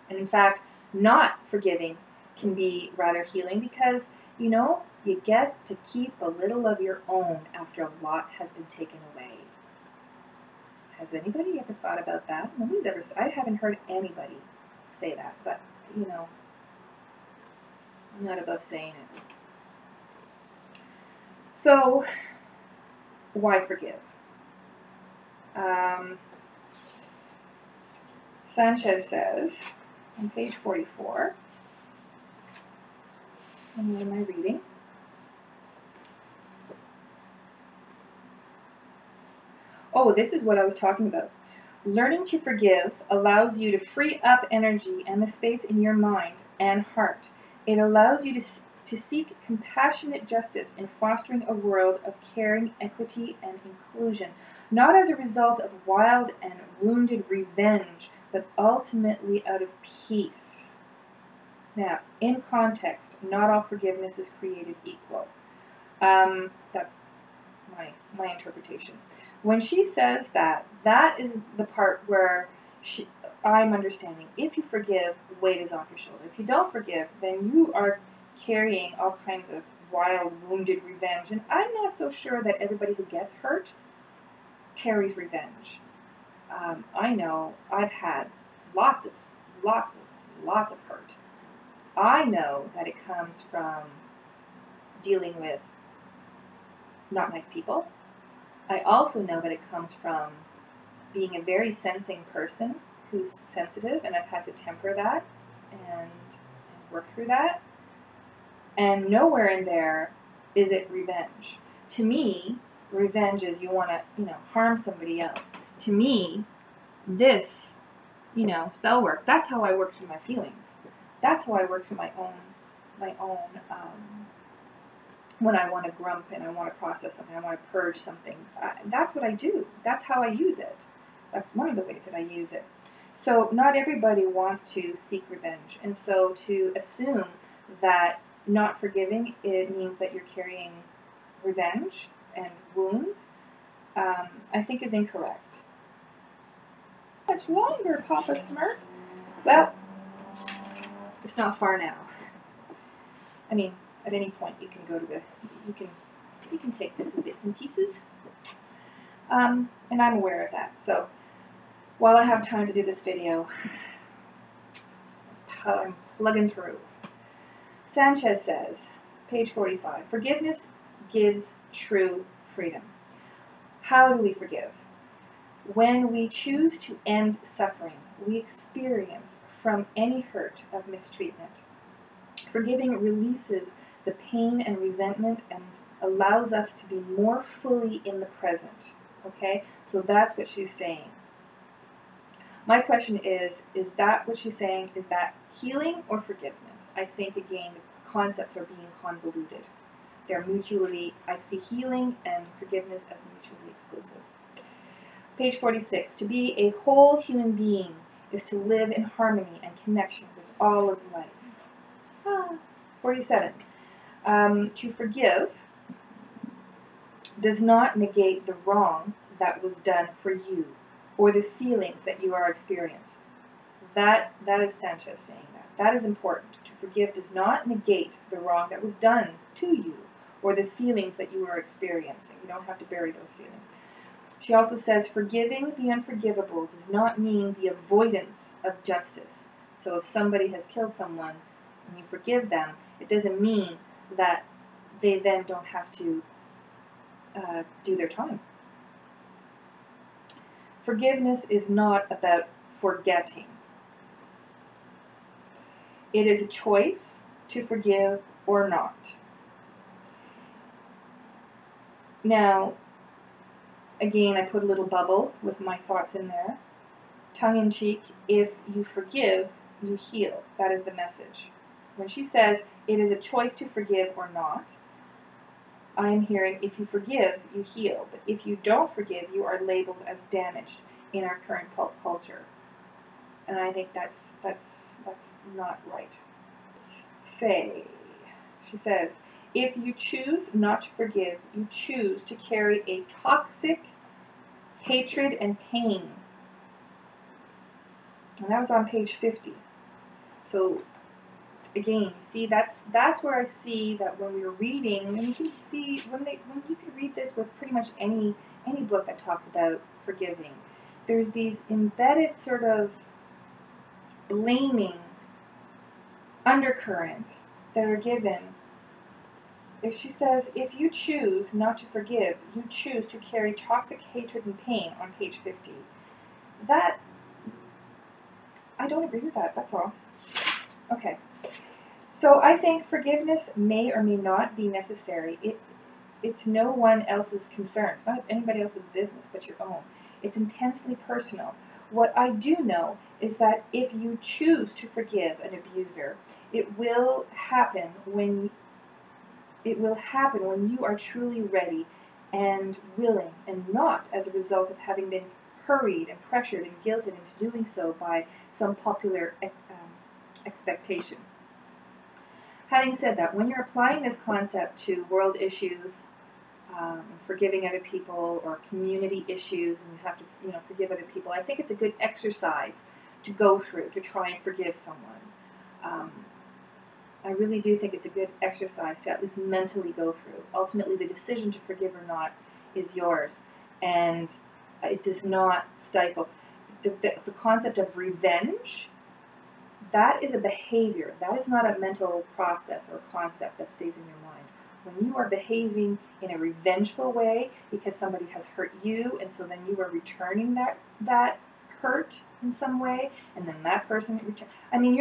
And in fact, not forgiving can be rather healing because, you get to keep a little of your own after a lot has been taken away. Has anybody ever thought about that? I haven't heard anybody say that, but, I'm not above saying it. So, why forgive? Sanchez says, on page 44, and what am I reading? Oh, this is what I was talking about. Learning to forgive allows you to free up energy and the space in your mind and heart. It allows you to seek compassionate justice in fostering a world of caring, equity, and inclusion, not as a result of wild and wounded revenge, but ultimately out of peace. Now, in context, not all forgiveness is created equal. That's my interpretation. When she says that is the part where I'm understanding. If you forgive, weight is off your shoulder. If you don't forgive, then you are carrying all kinds of wild, wounded revenge. And I'm not so sure that everybody who gets hurt carries revenge. I know I've had lots of hurt. I know that it comes from dealing with not nice people. I also know that it comes from being a very sensing person who's sensitive, and I've had to temper that and work through that. And nowhere in there is it revenge. To me, revenge is you want to, harm somebody else. To me, this, spell work, that's how I work through my feelings. That's how I work through my own, when I want to grump and I want to process something, I want to purge something. That's what I do. That's how I use it. That's one of the ways that I use it. So not everybody wants to seek revenge. And so to assume that not forgiving, it means that you're carrying revenge, and wounds, I think is incorrect. Much longer, Papa Smurf. Well, it's not far now. I mean, at any point you can go to you can take this in bits and pieces. And I'm aware of that. So while I have time to do this video, I'm plugging through. Sanchez says, page 45, forgiveness gives true freedom. How do we forgive? When we choose to end suffering we experience from any hurt of mistreatment. Forgiving releases the pain and resentment and allows us to be more fully in the present. Okay? So that's what she's saying. My question is that what she's saying? Is that healing or forgiveness? I think, again, the concepts are being convoluted. They're mutually, I see healing and forgiveness as mutually exclusive. Page 46, to be a whole human being is to live in harmony and connection with all of life. 47, to forgive does not negate the wrong that was done for you or the feelings that you are experiencing. That is Sanchez saying that. That is important. To forgive does not negate the wrong that was done to you or the feelings that you are experiencing. You don't have to bury those feelings. She also says, forgiving the unforgivable does not mean the avoidance of justice. So if somebody has killed someone and you forgive them, it doesn't mean that they then don't have to do their time. Forgiveness is not about forgetting. It is a choice to forgive or not. Now, again, I put a little bubble with my thoughts in there. Tongue-in-cheek, if you forgive, you heal. That is the message. When she says it is a choice to forgive or not, I am hearing if you forgive, you heal. But if you don't forgive, you are labeled as damaged in our current pulp culture. And I think that's not right. She says, if you choose not to forgive, you choose to carry a toxic hatred and pain. And that was on page 50. So again, see, that's where I see that when we were reading, and you can see when you can read this with pretty much any book that talks about forgiving, there's these embedded sort of blaming undercurrents that are given. If she says, if you choose not to forgive, you choose to carry toxic hatred and pain on page 50. That, I don't agree with that, that's all. Okay. So I think forgiveness may or may not be necessary. It's no one else's concern. It's not anybody else's business but your own. It's intensely personal. What I do know is that if you choose to forgive an abuser, it will happen when you are truly ready and willing, and not as a result of having been hurried and pressured and guilted into doing so by some popular expectation. Having said that, when you're applying this concept to world issues, forgiving other people, or community issues, and you have to forgive other people, I think it's a good exercise to go through to try and forgive someone. I really do think it's a good exercise to at least mentally go through. Ultimately, the decision to forgive or not is yours, and it does not stifle. The concept of revenge, that is a behavior. That is not a mental process or concept that stays in your mind. When you are behaving in a revengeful way because somebody has hurt you, and so then you are returning that hurt in some way, and then that person returns. I mean,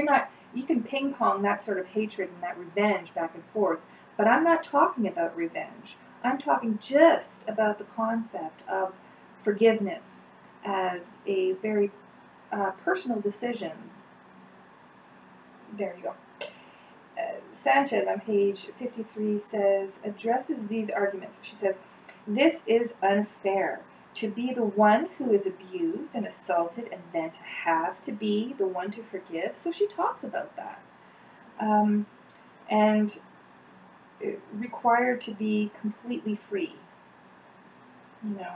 you can ping pong that sort of hatred and that revenge back and forth, but I'm not talking about revenge. I'm talking just about the concept of forgiveness as a very personal decision. There you go. Sanchez on page 53 addresses these arguments. She says, this is unfair. To be the one who is abused and assaulted and then to have to be the one to forgive. So she talks about that. And required to be completely free. you know,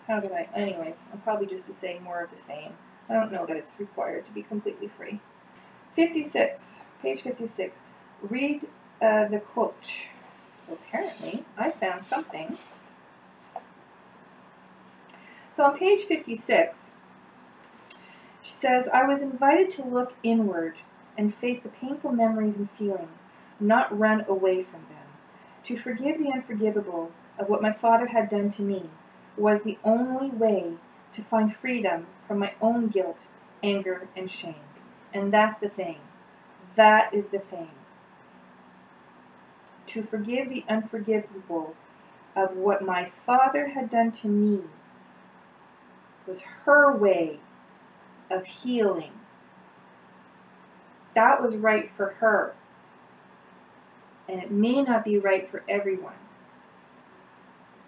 how did I, anyways, I'll probably just be saying more of the same. I don't know that it's required to be completely free. 56, page 56, read the quote. So apparently, I found something. So on page 56, she says, I was invited to look inward and face the painful memories and feelings, not run away from them. To forgive the unforgivable of what my father had done to me was the only way to find freedom from my own guilt, anger, and shame. And that's the thing. That is the thing. To forgive the unforgivable of what my father had done to me was her way of healing. That was right for her. And it may not be right for everyone.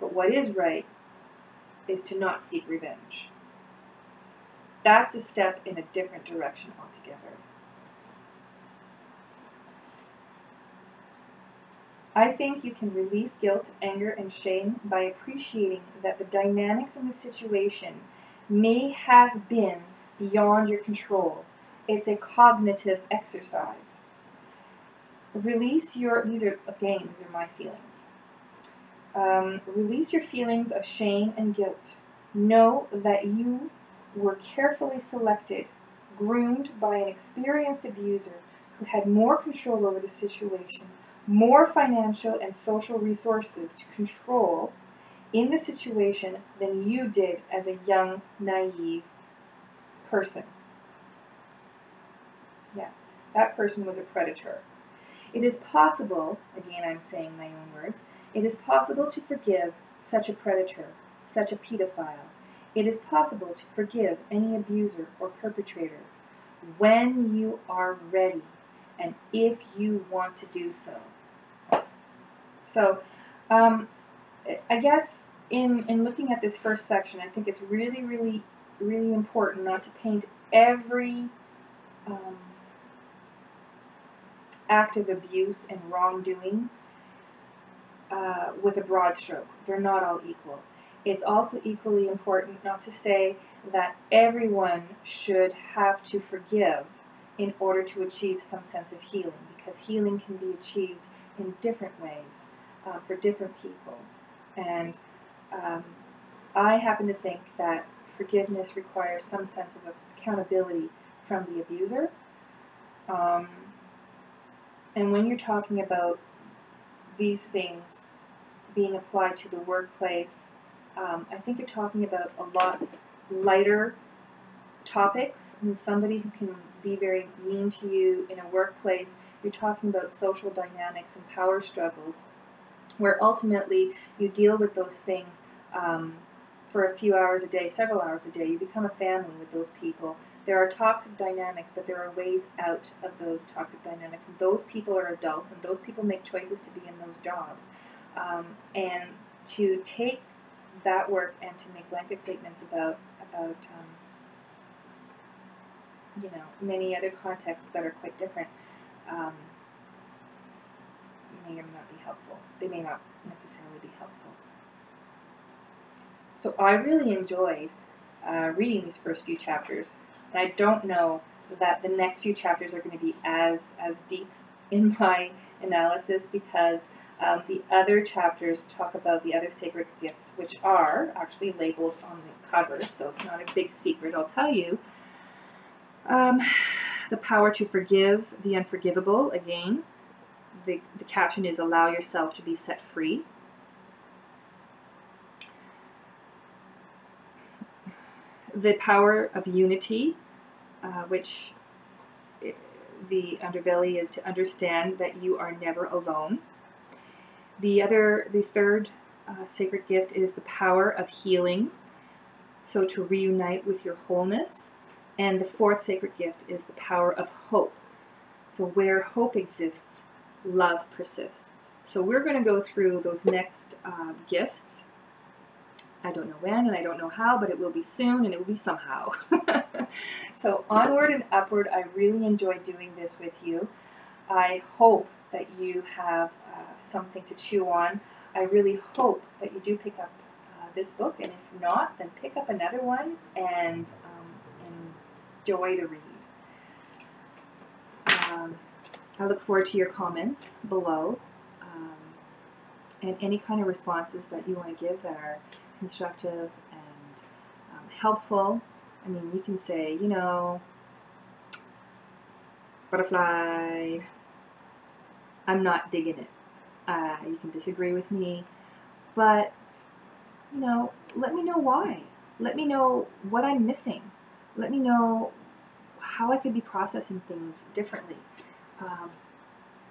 But what is right is to not seek revenge. That's a step in a different direction altogether. I think you can release guilt, anger, and shame by appreciating that the dynamics in the situation may have been beyond your control. It's a cognitive exercise. Release your, these are my feelings. Release your feelings of shame and guilt. Know that you were carefully selected, groomed by an experienced abuser who had more control over the situation, more financial and social resources to control in the situation than you did as a young, naive person. Yeah, that person was a predator. It is possible, again I'm saying my own words, it is possible to forgive such a predator, such a pedophile. It is possible to forgive any abuser or perpetrator when you are ready and if you want to do so. So, I guess in looking at this first section, I think it's really, really, really important not to paint every act of abuse and wrongdoing with a broad stroke. They're not all equal. It's also equally important not to say that everyone should have to forgive in order to achieve some sense of healing, because healing can be achieved in different ways for different people. And I happen to think that forgiveness requires some sense of accountability from the abuser. And when you're talking about these things being applied to the workplace, I think you're talking about a lot lighter topics. I mean, somebody who can be very mean to you in a workplace, you're talking about social dynamics and power struggles, where ultimately you deal with those things for a few hours a day, several hours a day. You become a family with those people. There are toxic dynamics, but there are ways out of those toxic dynamics. And those people are adults, and those people make choices to be in those jobs. And to take that work and to make blanket statements about you know, many other contexts that are quite different may or may not be helpful. They may not necessarily be helpful. So I really enjoyed reading these first few chapters, and I don't know that the next few chapters are going to be as deep in my analysis, because the other chapters talk about the other sacred gifts, which are actually labeled on the cover, so it's not a big secret. I'll tell you. The power to forgive the unforgivable. Again, the caption is "Allow yourself to be set free." The power of unity, which the underbelly is to understand that you are never alone. The third sacred gift is the power of healing, so to reunite with your wholeness. And the fourth sacred gift is the power of hope. So where hope exists, love persists. So we're going to go through those next gifts. I don't know when and I don't know how, but it will be soon and it will be somehow. So onward and upward, I really enjoyed doing this with you. I hope that you have something to chew on. I really hope that you do pick up this book, and if not, then pick up another one and enjoy the read. I look forward to your comments below, and any kind of responses that you want to give that are constructive and helpful. I mean, you can say, you know, Butterfly, I'm not digging it. You can disagree with me, but, you know, let me know why. Let me know what I'm missing. Let me know how I could be processing things differently.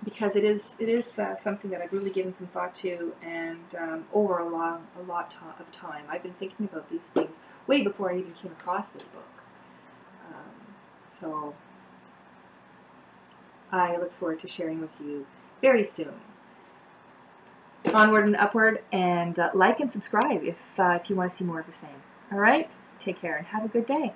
Because it is something that I've really given some thought to, and over a lot of time. I've been thinking about these things way before I even came across this book. So I look forward to sharing with you very soon. Onward and upward, and like and subscribe if you want to see more of the same. All right? Take care and have a good day.